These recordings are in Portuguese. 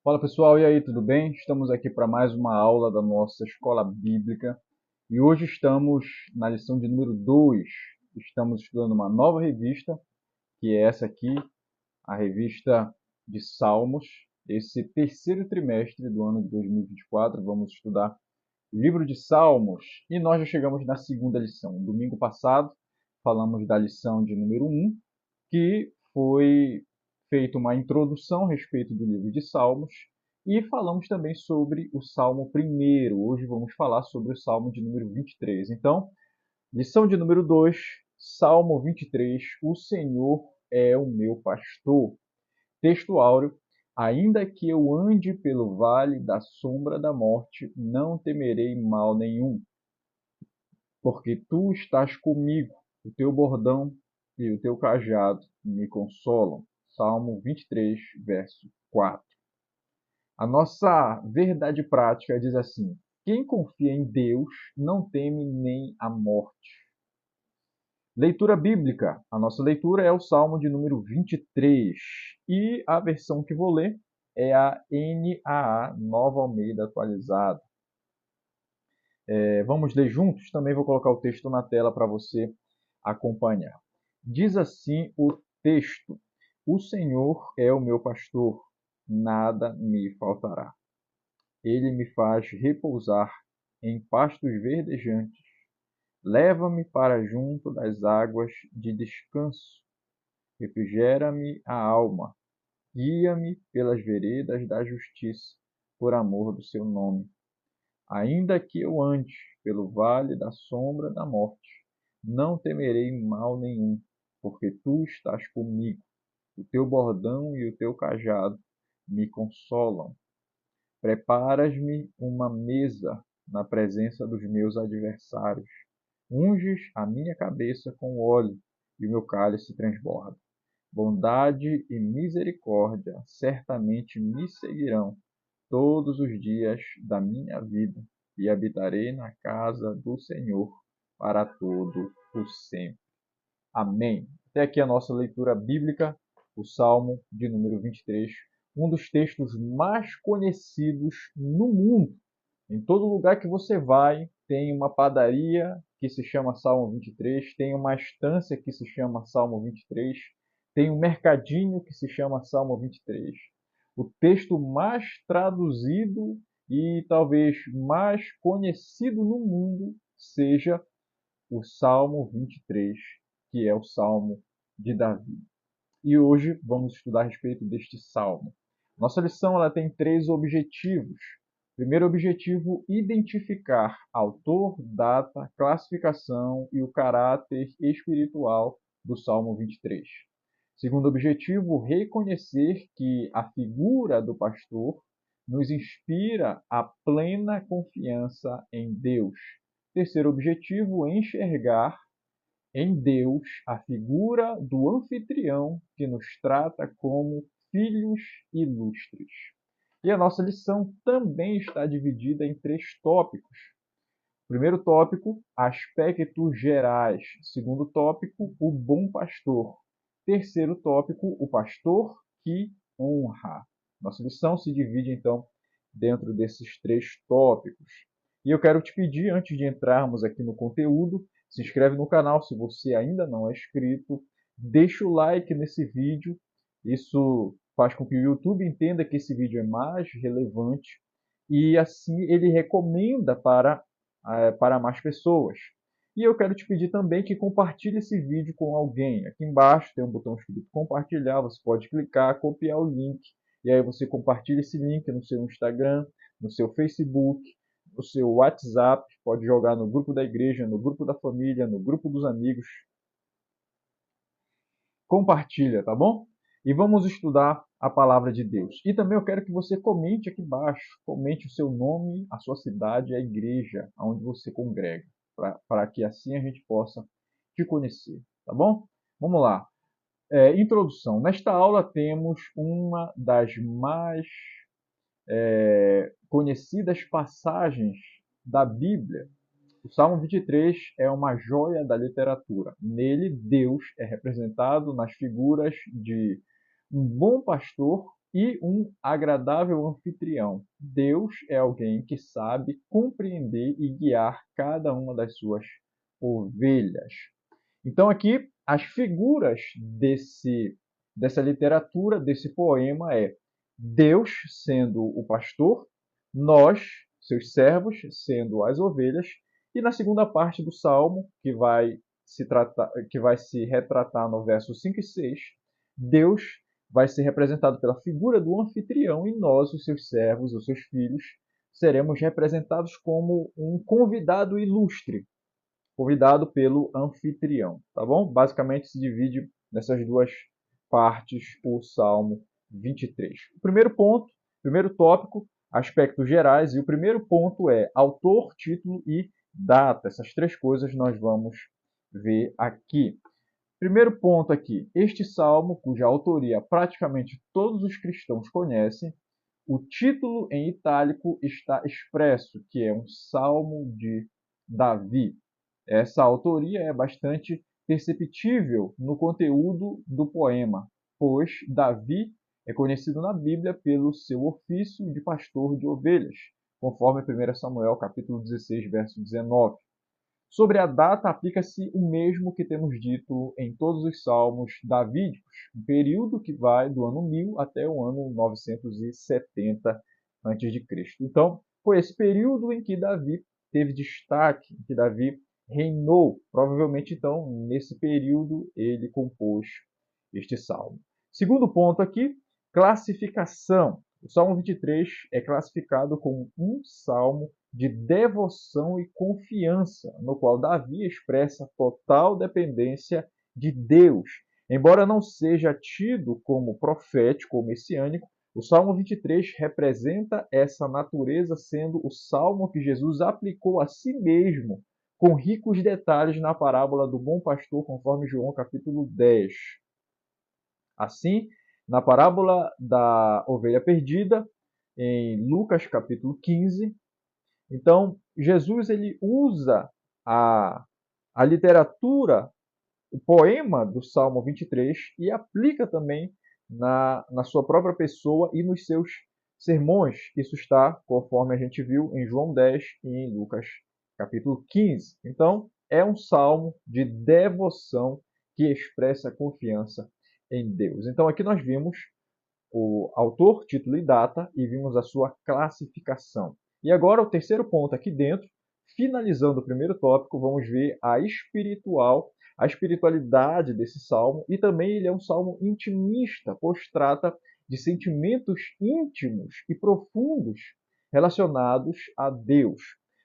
Fala pessoal, e aí, tudo bem? Estamos aqui para mais uma aula da nossa escola bíblica e hoje estamos na lição de número 2. Estamos estudando uma nova revista, que é essa aqui, a revista de Salmos. Esse terceiro trimestre do ano de 2024, vamos estudar o livro de Salmos e nós já chegamos na segunda lição. Domingo passado, falamos da lição de número 1, que foi feita uma introdução a respeito do livro de Salmos e falamos também sobre o Salmo primeiro. Hoje vamos falar sobre o Salmo de número 23. Então, lição de número 2, Salmo 23, o Senhor é o meu pastor. Texto áureo, ainda que eu ande pelo vale da sombra da morte, não temerei mal nenhum, porque tu estás comigo, o teu bordão e o teu cajado me consolam. Salmo 23, verso 4. A nossa verdade prática diz assim: quem confia em Deus não teme nem a morte. Leitura bíblica. A nossa leitura é o Salmo de número 23. E a versão que vou ler é a NAA, Nova Almeida Atualizada. Vamos ler juntos? Também vou colocar o texto na tela para você acompanhar. Diz assim o texto: O Senhor é o meu pastor, nada me faltará. Ele me faz repousar em pastos verdejantes. Leva-me para junto das águas de descanso. Refrigera-me a alma. Guia-me pelas veredas da justiça, por amor do seu nome. Ainda que eu ande pelo vale da sombra da morte, não temerei mal nenhum, porque tu estás comigo. O teu bordão e o teu cajado me consolam. Preparas-me uma mesa na presença dos meus adversários. Unges a minha cabeça com óleo e o meu cálice transborda. Bondade e misericórdia certamente me seguirão todos os dias da minha vida e habitarei na casa do Senhor para todo o sempre. Amém. Até aqui a nossa leitura bíblica, o Salmo de número 23, um dos textos mais conhecidos no mundo. Em todo lugar que você vai, tem uma padaria que se chama Salmo 23, tem uma estância que se chama Salmo 23, tem um mercadinho que se chama Salmo 23. O texto mais traduzido e talvez mais conhecido no mundo seja o Salmo 23, que é o Salmo de Davi. E hoje vamos estudar a respeito deste salmo. Nossa lição ela tem 3 objetivos. Primeiro objetivo, identificar autor, data, classificação e o caráter espiritual do Salmo 23. Segundo objetivo, reconhecer que a figura do pastor nos inspira a plena confiança em Deus. Terceiro objetivo, enxergar em Deus a figura do anfitrião que nos trata como filhos ilustres. E a nossa lição também está dividida em 3 tópicos. Primeiro tópico, aspectos gerais. Segundo tópico, o bom pastor. Terceiro tópico, o pastor que honra. Nossa lição se divide, então, dentro desses 3 tópicos. E eu quero te pedir, antes de entrarmos aqui no conteúdo, se inscreve no canal se você ainda não é inscrito, deixa o like nesse vídeo, isso faz com que o YouTube entenda que esse vídeo é mais relevante e assim ele recomenda para mais pessoas. E eu quero te pedir também que compartilhe esse vídeo com alguém. Aqui embaixo tem um botão escrito compartilhar, você pode clicar, copiar o link, e aí você compartilha esse link no seu Instagram, no seu Facebook, no seu WhatsApp, pode jogar no grupo da igreja, no grupo da família, no grupo dos amigos. Compartilha, tá bom? E vamos estudar a palavra de Deus. E também eu quero que você comente aqui embaixo, comente o seu nome, a sua cidade, a igreja onde você congrega, para que assim a gente possa te conhecer, tá bom? Vamos lá. Introdução. Nesta aula temos uma das mais conhecidas passagens da Bíblia. O Salmo 23 é uma joia da literatura. Nele, Deus é representado nas figuras de um bom pastor e um agradável anfitrião. Deus é alguém que sabe compreender e guiar cada uma das suas ovelhas. Então aqui as figuras dessa literatura, desse poema é Deus sendo o pastor, nós, seus servos, sendo as ovelhas, e na segunda parte do salmo, que vai se retratar no verso 5 e 6, Deus vai ser representado pela figura do anfitrião e nós, os seus servos, os seus filhos, seremos representados como um convidado ilustre, convidado pelo anfitrião, tá bom? Basicamente se divide nessas duas partes o Salmo 23. O primeiro ponto, primeiro tópico, aspectos gerais, e o primeiro ponto é autor, título e data. Essas três coisas nós vamos ver aqui. Primeiro ponto aqui, este salmo, cuja autoria praticamente todos os cristãos conhecem, o título em itálico está expresso, que é um salmo de Davi. Essa autoria é bastante perceptível no conteúdo do poema, pois Davi é conhecido na Bíblia pelo seu ofício de pastor de ovelhas, conforme 1 Samuel capítulo 16, verso 19. Sobre a data, aplica-se o mesmo que temos dito em todos os salmos davídicos, um período que vai do ano 1000 até o ano 970 a.C. Então, foi esse período em que Davi teve destaque, em que Davi reinou. Provavelmente, então, nesse período, ele compôs este salmo. Segundo ponto aqui, classificação. O Salmo 23 é classificado como um salmo de devoção e confiança, no qual Davi expressa total dependência de Deus. Embora não seja tido como profético ou messiânico, o Salmo 23 representa essa natureza, sendo o salmo que Jesus aplicou a si mesmo, com ricos detalhes na parábola do bom pastor, conforme João capítulo 10. Assim, na parábola da ovelha perdida, em Lucas capítulo 15, então Jesus ele usa a literatura, o poema do Salmo 23 e aplica também na sua própria pessoa e nos seus sermões. Isso está, conforme a gente viu, em João 10 e em Lucas capítulo 15. Então, é um salmo de devoção que expressa confiança em Deus. Então, aqui nós vimos o autor, título e data e vimos a sua classificação. E agora o terceiro ponto aqui dentro, finalizando o primeiro tópico, vamos ver a espiritualidade desse salmo, e também ele é um salmo intimista, pois trata de sentimentos íntimos e profundos relacionados a Deus.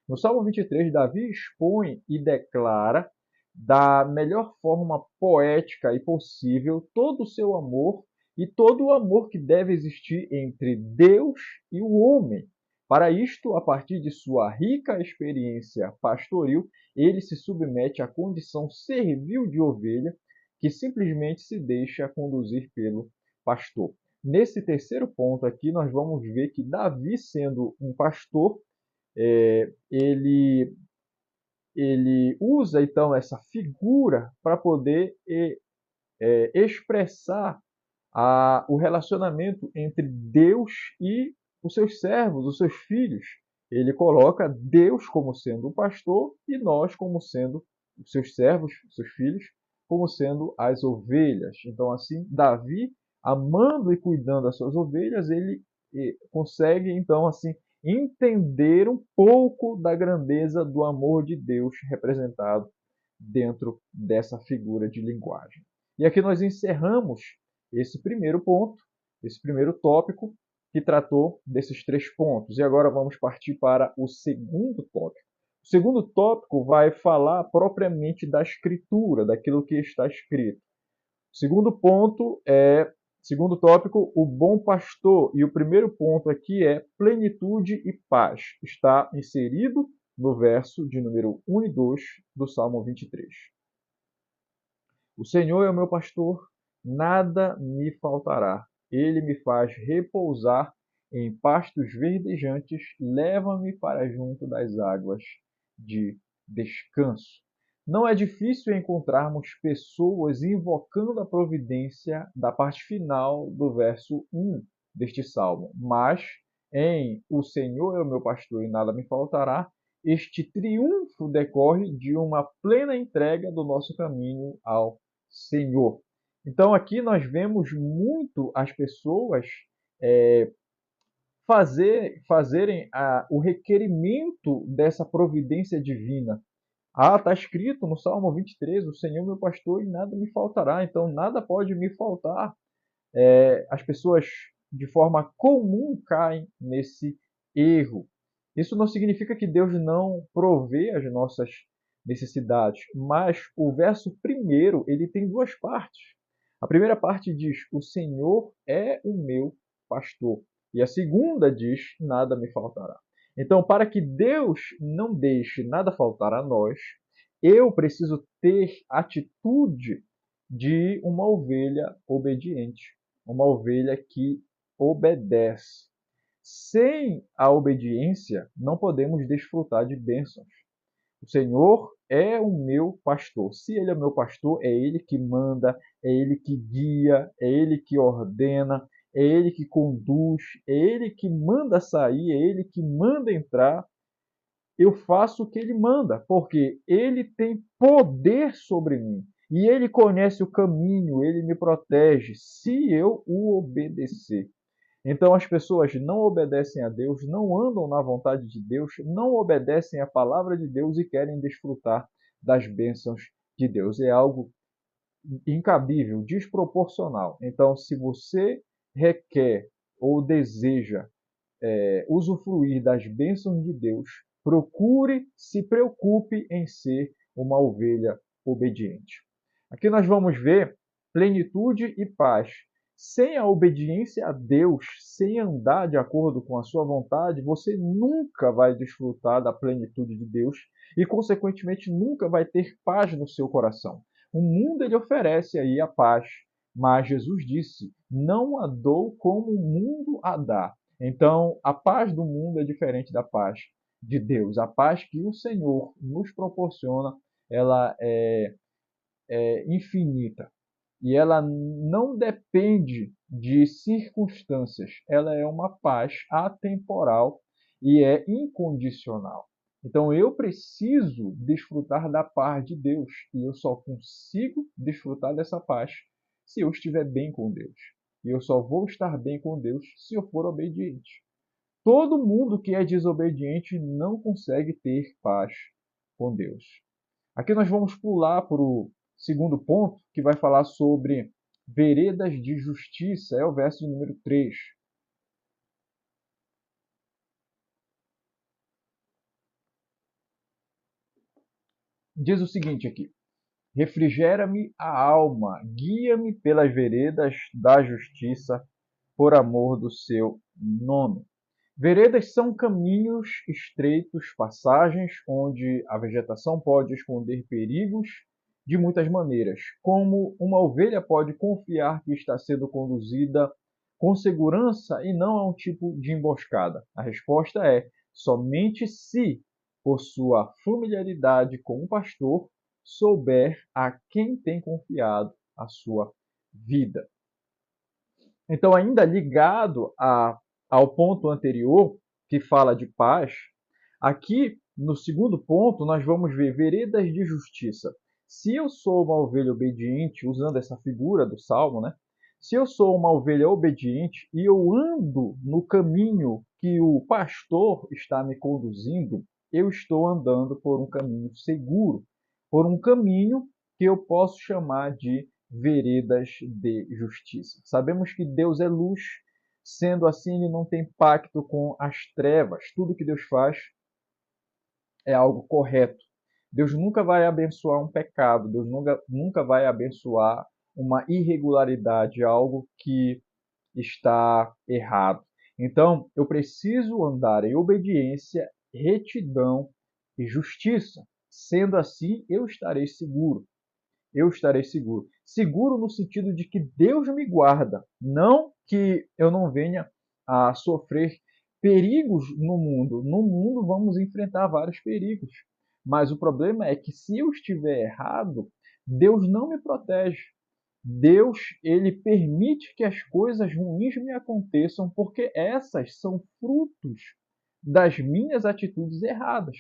No Salmo 23, Davi expõe e declara da melhor forma poética e possível todo o seu amor e todo o amor que deve existir entre Deus e o homem. Para isto, a partir de sua rica experiência pastoril, ele se submete à condição servil de ovelha, que simplesmente se deixa conduzir pelo pastor. Nesse terceiro ponto aqui, nós vamos ver que Davi, sendo um pastor, ele usa então essa figura para poder expressar o relacionamento entre Deus e os seus servos, os seus filhos. Ele coloca Deus como sendo o pastor e nós como sendo os seus servos, os seus filhos, como sendo as ovelhas. Então, assim, Davi, amando e cuidando das suas ovelhas, ele consegue, então, assim, entender um pouco da grandeza do amor de Deus representado dentro dessa figura de linguagem. E aqui nós encerramos esse primeiro ponto, esse primeiro tópico, que tratou desses três pontos. E agora vamos partir para o segundo tópico. O segundo tópico vai falar propriamente da escritura, daquilo que está escrito. O segundo tópico, o bom pastor. E o primeiro ponto aqui é plenitude e paz. Está inserido no verso de número 1 e 2 do Salmo 23. O Senhor é o meu pastor, nada me faltará. Ele me faz repousar em pastos verdejantes, leva-me para junto das águas de descanso. Não é difícil encontrarmos pessoas invocando a providência da parte final do verso 1. deste salmo. Mas em o Senhor é o meu pastor e nada me faltará, este triunfo decorre de uma plena entrega do nosso caminho ao Senhor. Então aqui nós vemos muito as pessoas fazerem o requerimento dessa providência divina. Está escrito no Salmo 23, o Senhor é meu pastor e nada me faltará, então nada pode me faltar. As pessoas, de forma comum, caem nesse erro. Isso não significa que Deus não provê as nossas necessidades, mas o verso primeiro ele tem duas partes. A primeira parte diz: o Senhor é o meu pastor. E a segunda diz: nada me faltará. Então, para que Deus não deixe nada faltar a nós, eu preciso ter atitude de uma ovelha obediente, uma ovelha que obedece. Sem a obediência, não podemos desfrutar de bênçãos. O Senhor é o meu pastor. Se Ele é o meu pastor, é Ele que manda, é Ele que guia, é Ele que ordena, é Ele que conduz, é Ele que manda sair, é Ele que manda entrar. Eu faço o que Ele manda, porque Ele tem poder sobre mim. E Ele conhece o caminho, Ele me protege, se eu o obedecer. Então as pessoas não obedecem a Deus, não andam na vontade de Deus, não obedecem à palavra de Deus e querem desfrutar das bênçãos de Deus. É algo incabível, desproporcional. Então, se você requer ou deseja usufruir das bênçãos de Deus, procure, se preocupe em ser uma ovelha obediente. Aqui nós vamos ver plenitude e paz. Sem a obediência a Deus, sem andar de acordo com a sua vontade, você nunca vai desfrutar da plenitude de Deus e, consequentemente, nunca vai ter paz no seu coração. O mundo ele oferece aí a paz, mas Jesus disse: não a dou como o mundo a dá. Então, a paz do mundo é diferente da paz de Deus. A paz que o Senhor nos proporciona, ela é infinita. E ela não depende de circunstâncias. Ela é uma paz atemporal e é incondicional. Então eu preciso desfrutar da paz de Deus. E eu só consigo desfrutar dessa paz se eu estiver bem com Deus. E eu só vou estar bem com Deus se eu for obediente. Todo mundo que é desobediente não consegue ter paz com Deus. Aqui nós vamos pular para o segundo ponto, que vai falar sobre veredas de justiça, é o verso número 3. Diz o seguinte aqui: refrigera-me a alma, guia-me pelas veredas da justiça, por amor do seu nome. Veredas são caminhos estreitos, passagens onde a vegetação pode esconder perigos de muitas maneiras. Como uma ovelha pode confiar que está sendo conduzida com segurança e não a um tipo de emboscada? A resposta é: somente se, por sua familiaridade com o pastor, souber a quem tem confiado a sua vida. Então, ainda ligado ao ponto anterior, que fala de paz, aqui no segundo ponto nós vamos ver veredas de justiça. Se eu sou uma ovelha obediente, usando essa figura do Salmo, né? Se eu sou uma ovelha obediente e eu ando no caminho que o pastor está me conduzindo, eu estou andando por um caminho seguro, por um caminho que eu posso chamar de veredas de justiça. Sabemos que Deus é luz, sendo assim, ele não tem pacto com as trevas. Tudo que Deus faz é algo correto. Deus nunca vai abençoar um pecado, Deus nunca vai abençoar uma irregularidade, algo que está errado. Então, eu preciso andar em obediência, retidão e justiça. Sendo assim, eu estarei seguro. Eu estarei seguro. Seguro no sentido de que Deus me guarda, não que eu não venha a sofrer perigos no mundo. No mundo vamos enfrentar vários perigos, mas o problema é que se eu estiver errado, Deus não me protege. Deus, ele permite que as coisas ruins me aconteçam porque essas são frutos das minhas atitudes erradas.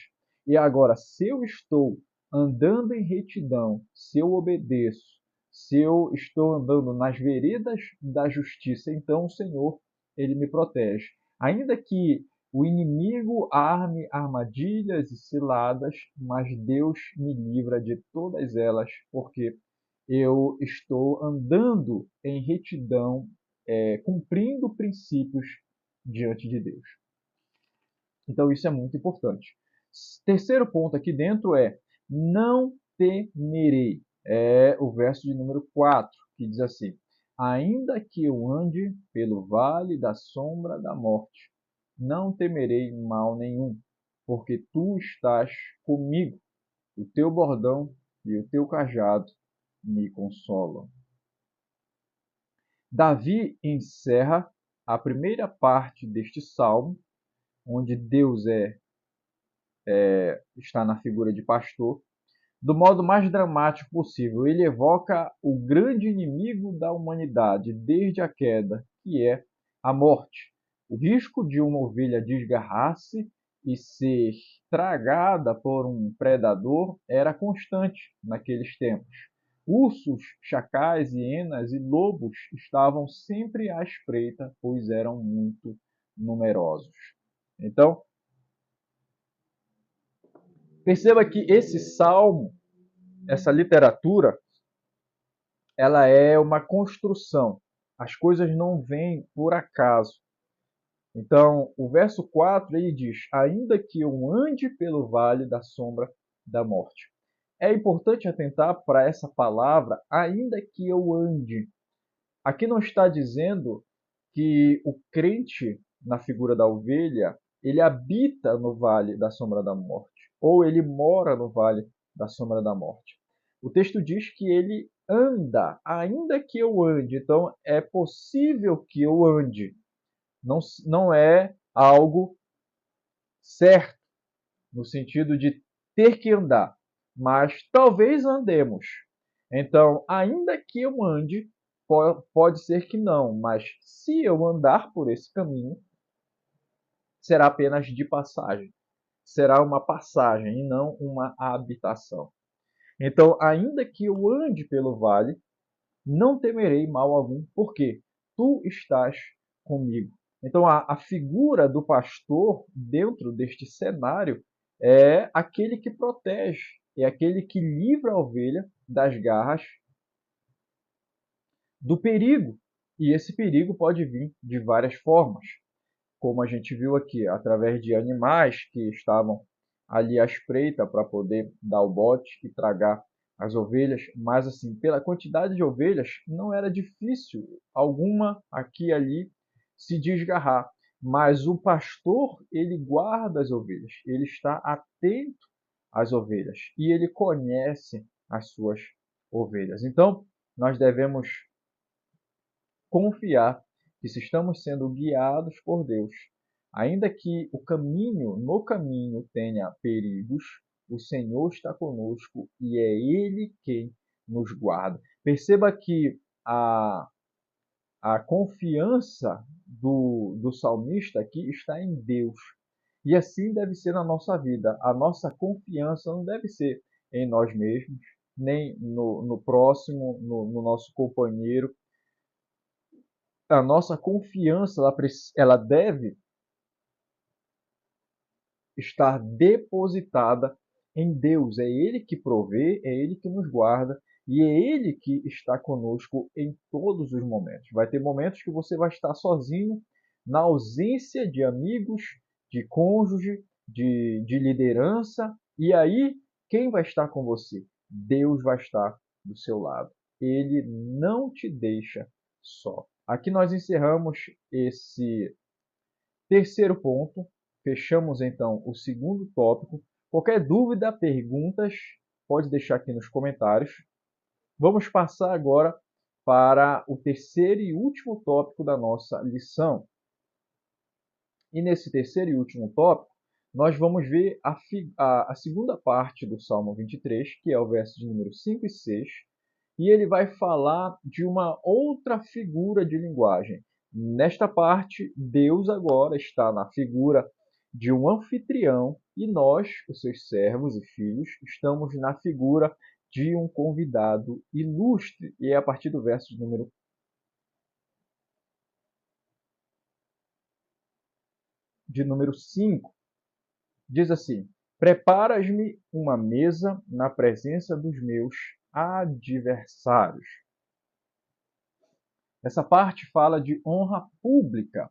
E agora, se eu estou andando em retidão, se eu obedeço, se eu estou andando nas veredas da justiça, então o Senhor, ele me protege. Ainda que o inimigo arme armadilhas e ciladas, mas Deus me livra de todas elas, porque eu estou andando em retidão, cumprindo princípios diante de Deus. Então isso é muito importante. Terceiro ponto aqui dentro é não temerei. É o verso de número 4, que diz assim: ainda que eu ande pelo vale da sombra da morte, não temerei mal nenhum, porque tu estás comigo. O teu bordão e o teu cajado me consolam. Davi encerra a primeira parte deste salmo, onde Deus está na figura de pastor, do modo mais dramático possível. Ele evoca o grande inimigo da humanidade desde a queda, que é a morte. O risco de uma ovelha desgarrar-se e ser tragada por um predador era constante naqueles tempos. Ursos, chacais, hienas e lobos estavam sempre à espreita, pois eram muito numerosos. Então, perceba que esse salmo, essa literatura, ela é uma construção. As coisas não vêm por acaso. Então, o verso 4 ele diz: ainda que eu ande pelo vale da sombra da morte. É importante atentar para essa palavra, ainda que eu ande. Aqui não está dizendo que o crente, na figura da ovelha, ele habita no vale da sombra da morte, ou ele mora no vale da sombra da morte. O texto diz que ele anda, ainda que eu ande. Então, é possível que eu ande. Não é algo certo, no sentido de ter que andar, mas talvez andemos. Então, ainda que eu ande, pode ser que não, mas se eu andar por esse caminho, será apenas de passagem. Será uma passagem e não uma habitação. Então, ainda que eu ande pelo vale, não temerei mal algum, porque tu estás comigo. Então, a figura do pastor dentro deste cenário é aquele que protege, é aquele que livra a ovelha das garras do perigo. E esse perigo pode vir de várias formas, como a gente viu aqui, através de animais que estavam ali à espreita para poder dar o bote e tragar as ovelhas, mas assim, pela quantidade de ovelhas, não era difícil alguma aqui e ali se desgarrar. Mas o pastor, ele guarda as ovelhas, ele está atento às ovelhas e ele conhece as suas ovelhas. Então, nós devemos confiar que se estamos sendo guiados por Deus, ainda que no caminho tenha perigos, o Senhor está conosco e é Ele quem nos guarda. Perceba que a confiança do salmista aqui está em Deus. E assim deve ser na nossa vida. A nossa confiança não deve ser em nós mesmos, nem no próximo, no nosso companheiro. A nossa confiança ela deve estar depositada em Deus. É Ele que provê, é Ele que nos guarda e é Ele que está conosco em todos os momentos. Vai ter momentos que você vai estar sozinho, na ausência de amigos, de cônjuge, de liderança, e aí quem vai estar com você? Deus vai estar do seu lado. Ele não te deixa só. Aqui nós encerramos esse terceiro ponto. Fechamos então o segundo tópico. Qualquer dúvida, perguntas, pode deixar aqui nos comentários. Vamos passar agora para o terceiro e último tópico da nossa lição. E nesse terceiro e último tópico, nós vamos ver a segunda parte do Salmo 23, que é o verso de número 5 e 6, e ele vai falar de uma outra figura de linguagem. Nesta parte, Deus agora está na figura de um anfitrião e nós, os seus servos e filhos, estamos na figura de um convidado ilustre. E é a partir do verso de número 5, diz assim: Preparas-me uma mesa na presença dos meus adversários. Essa parte fala de honra pública.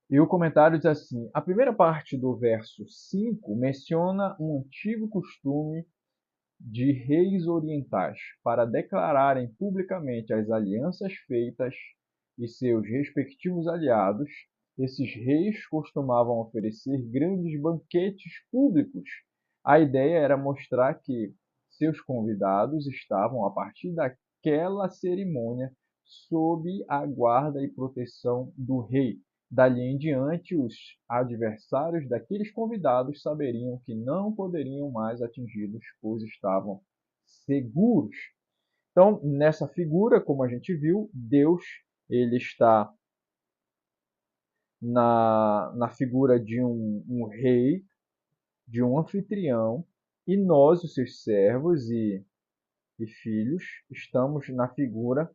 E o comentário diz assim: a primeira parte do verso 5 menciona um antigo costume de reis orientais para declararem publicamente as alianças feitas e seus respectivos aliados. Esses reis costumavam oferecer grandes banquetes públicos. A ideia era mostrar que seus convidados estavam, a partir daquela cerimônia, sob a guarda e proteção do rei. Dali em diante, os adversários daqueles convidados saberiam que não poderiam mais atingi-los, pois estavam seguros. Então, nessa figura, como a gente viu, Deus ele está na figura de um rei, de um anfitrião, e nós, os seus servos e filhos, estamos na figura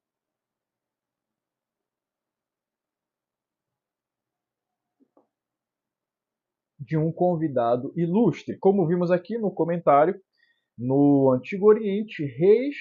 de um convidado ilustre. Como vimos aqui no comentário, no Antigo Oriente, reis,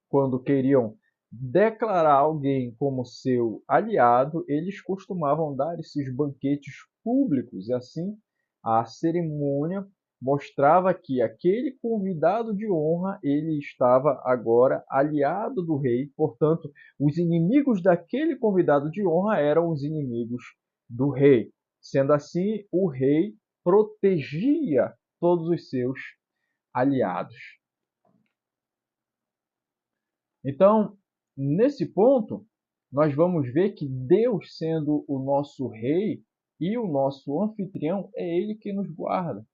quando queriam declarar alguém como seu aliado, eles costumavam dar esses banquetes públicos, e assim a cerimônia mostrava que aquele convidado de honra ele estava agora aliado do rei, portanto, os inimigos daquele convidado de honra eram os inimigos do rei. Sendo assim, o rei protegia todos os seus aliados. Então, nesse ponto, nós vamos ver que Deus, sendo o nosso rei e o nosso anfitrião, é Ele que nos guarda,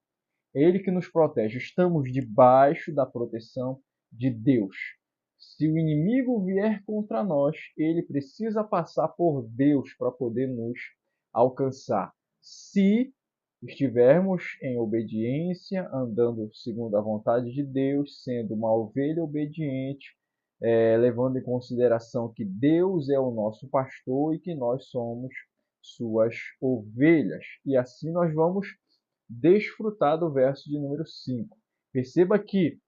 é Ele que nos protege. Estamos debaixo da proteção de Deus. Se o inimigo vier contra nós, ele precisa passar por Deus para poder nos alcançar. Se estivermos em obediência, andando segundo a vontade de Deus, sendo uma ovelha obediente, levando em consideração que Deus é o nosso pastor e que nós somos suas ovelhas. E assim nós vamos desfrutar do verso de número 5. Perceba que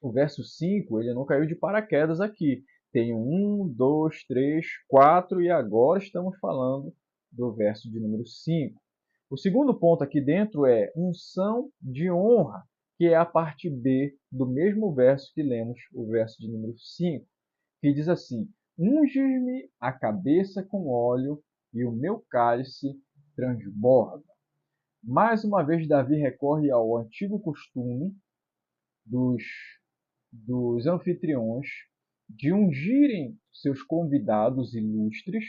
o verso 5 ele não caiu de paraquedas aqui. Tem 1, 2, 3, 4 e agora estamos falando do verso de número 5. O segundo ponto aqui dentro é unção de honra, que é a parte B do mesmo verso que lemos, o verso de número 5, que diz assim: unge-me a cabeça com óleo e o meu cálice transborda. Mais uma vez, Davi recorre ao antigo costume dos, dos anfitriões de ungirem seus convidados ilustres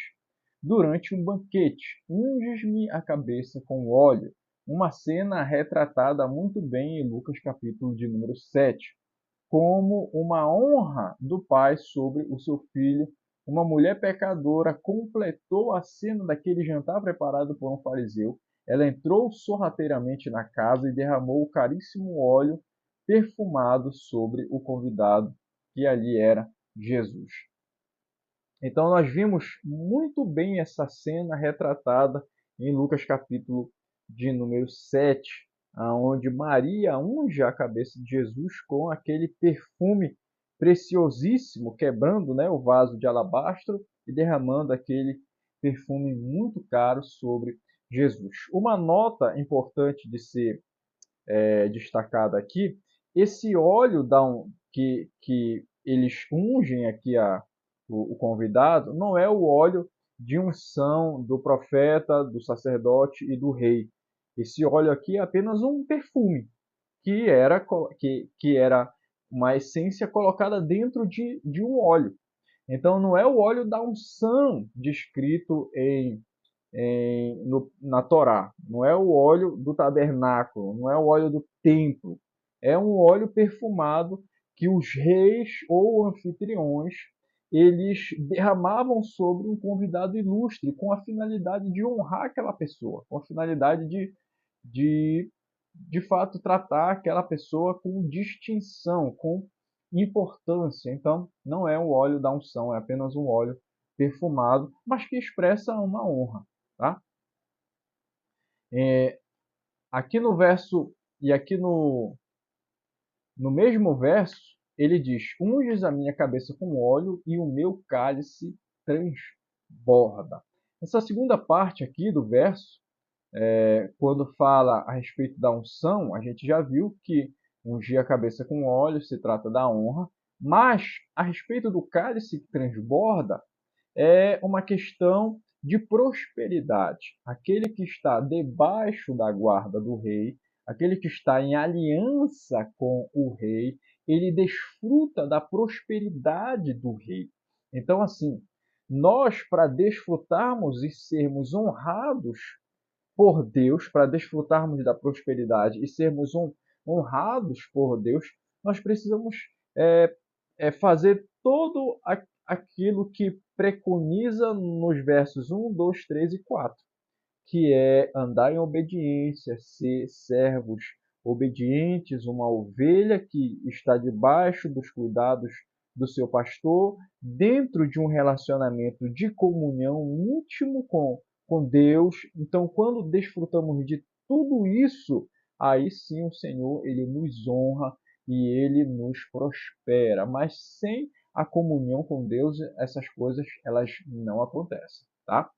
durante um banquete. Unges-me a cabeça com óleo. Uma cena retratada muito bem em Lucas capítulo de número 7, como uma honra do pai sobre o seu filho. Uma mulher pecadora completou a cena daquele jantar preparado por um fariseu. Ela entrou sorrateiramente na casa e derramou o caríssimo óleo perfumado sobre o convidado, que ali era Jesus. Então nós vimos muito bem essa cena retratada em Lucas capítulo de número 7, onde Maria unge a cabeça de Jesus com aquele perfume preciosíssimo, quebrando, né, o vaso de alabastro e derramando aquele perfume muito caro sobre Jesus. Uma nota importante de ser destacada aqui: esse óleo que eles ungem aqui o convidado não é o óleo de unção do profeta, do sacerdote e do rei. Esse óleo aqui é apenas um perfume que era uma essência colocada dentro de um óleo. Então não é o óleo da unção descrito na Torá. Não é o óleo do tabernáculo, não é o óleo do templo. É um óleo perfumado que os reis ou anfitriões eles derramavam sobre um convidado ilustre com a finalidade de honrar aquela pessoa, com a finalidade de fato tratar aquela pessoa com distinção, com importância. Então, não é um óleo da unção, é apenas um óleo perfumado, mas que expressa uma honra. Tá? Aqui no verso, e aqui no mesmo verso, ele diz: unges a minha cabeça com óleo e o meu cálice transborda. Essa segunda parte aqui do verso, quando fala a respeito da unção, a gente já viu que ungir a cabeça com óleo se trata da honra, mas a respeito do cálice que transborda, é uma questão de prosperidade. Aquele que está debaixo da guarda do rei, aquele que está em aliança com o rei, ele desfruta da prosperidade do rei. Então, assim, nós, para desfrutarmos e sermos honrados por Deus, para desfrutarmos da prosperidade e sermos honrados por Deus, nós precisamos fazer todo aquilo que preconiza nos versos 1, 2, 3 e 4, que é andar em obediência, ser servos obedientes, uma ovelha que está debaixo dos cuidados do seu pastor, dentro de um relacionamento de comunhão íntimo com Deus. Então, quando desfrutamos de tudo isso, aí sim o Senhor ele nos honra e ele nos prospera. Mas sem a comunhão com Deus, essas coisas elas não acontecem, tá?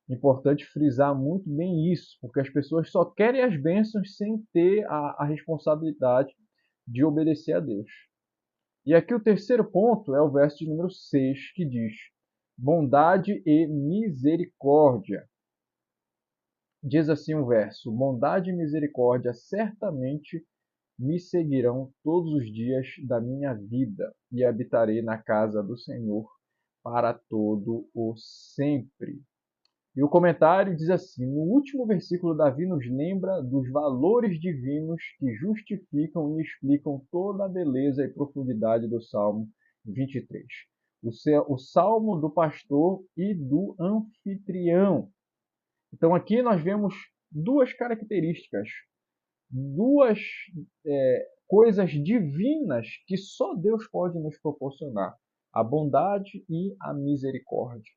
Importante frisar muito bem isso, porque as pessoas só querem as bênçãos sem ter a responsabilidade de obedecer a Deus. E aqui o terceiro ponto é o verso de número 6, que diz: bondade e misericórdia. Diz assim o verso: bondade e misericórdia certamente me seguirão todos os dias da minha vida, e habitarei na casa do Senhor para todo o sempre. E o comentário diz assim: no último versículo, Davi nos lembra dos valores divinos que justificam e explicam toda a beleza e profundidade do Salmo 23. O Salmo do pastor e do anfitrião. Então aqui nós vemos duas características, duas coisas divinas que só Deus pode nos proporcionar: a bondade e a misericórdia.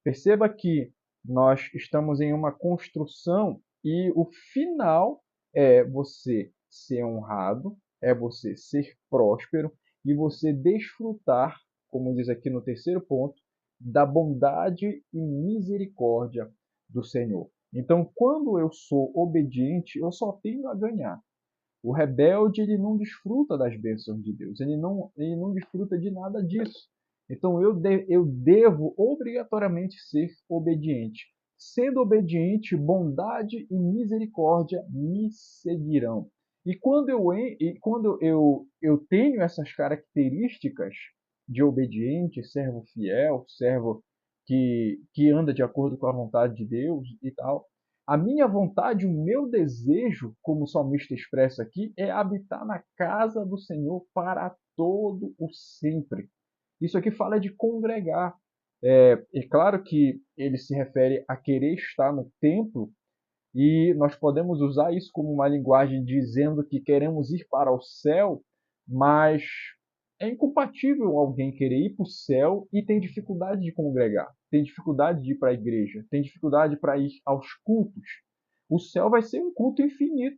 Perceba que nós estamos em uma construção e o final é você ser honrado, é você ser próspero e você desfrutar, como diz aqui no terceiro ponto, da bondade e misericórdia do Senhor. Então, quando eu sou obediente, eu só tenho a ganhar. O rebelde ele não desfruta das bênçãos de Deus, ele não desfruta de nada disso. Então eu devo obrigatoriamente ser obediente. Sendo obediente, bondade e misericórdia me seguirão. E quando eu tenho essas características de obediente, servo fiel, servo que anda de acordo com a vontade de Deus e tal, a minha vontade, o meu desejo, como o salmista expressa aqui, é habitar na casa do Senhor para todo o sempre. Isso aqui fala de congregar. É claro que ele se refere a querer estar no templo, e nós podemos usar isso como uma linguagem dizendo que queremos ir para o céu, mas é incompatível alguém querer ir para o céu e tem dificuldade de congregar, tem dificuldade de ir para a igreja, tem dificuldade para ir aos cultos. O céu vai ser um culto infinito.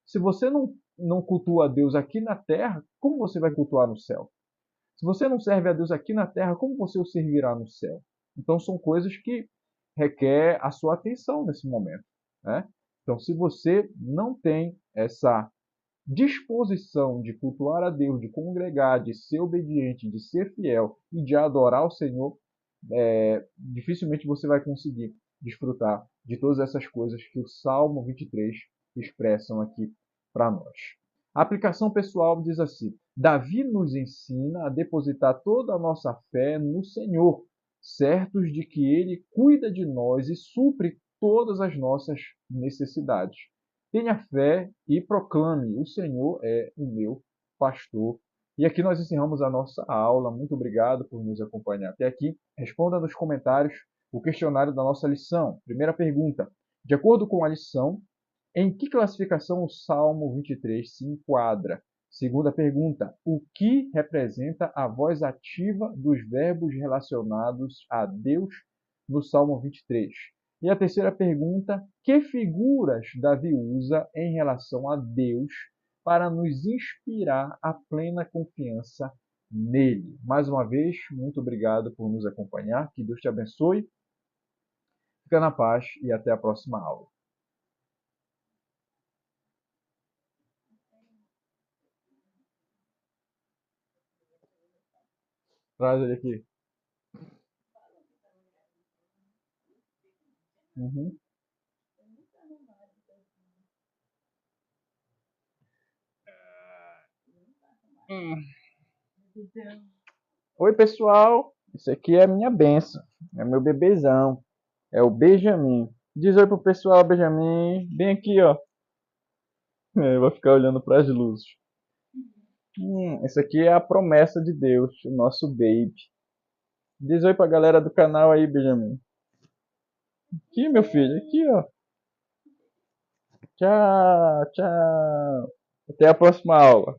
Se você não cultua a Deus aqui na terra, como você vai cultuar no céu? Se você não serve a Deus aqui na terra, como você o servirá no céu? Então são coisas que requer a sua atenção nesse momento, né? Então, se você não tem essa disposição de cultuar a Deus, de congregar, de ser obediente, de ser fiel e de adorar o Senhor, dificilmente você vai conseguir desfrutar de todas essas coisas que o Salmo 23 expressam aqui para nós. A aplicação pessoal diz assim: Davi nos ensina a depositar toda a nossa fé no Senhor, certos de que Ele cuida de nós e supre todas as nossas necessidades. Tenha fé e proclame: o Senhor é o meu pastor E aqui nós encerramos a nossa aula. Muito obrigado por nos acompanhar até aqui. Responda nos comentários o questionário da nossa lição. Primeira pergunta: de acordo com a lição, em que classificação o Salmo 23 se enquadra? Segunda pergunta: o que representa a voz ativa dos verbos relacionados a Deus no Salmo 23? E a terceira pergunta: que figuras Davi usa em relação a Deus para nos inspirar a plena confiança nele? Mais uma vez, muito obrigado por nos acompanhar. Que Deus te abençoe. Fica na paz e até a próxima aula. Traz ele aqui. Uhum. Oi, pessoal. Esse aqui é a minha benção. É meu bebezão. É o Benjamin. Diz oi pro pessoal, Benjamin. Bem aqui, ó. Vai ficar olhando para as luzes. Esse aqui é a promessa de Deus, o nosso baby. Diz oi pra galera do canal aí, Benjamin. Aqui, meu filho. Aqui, ó. Tchau, tchau. Até a próxima aula.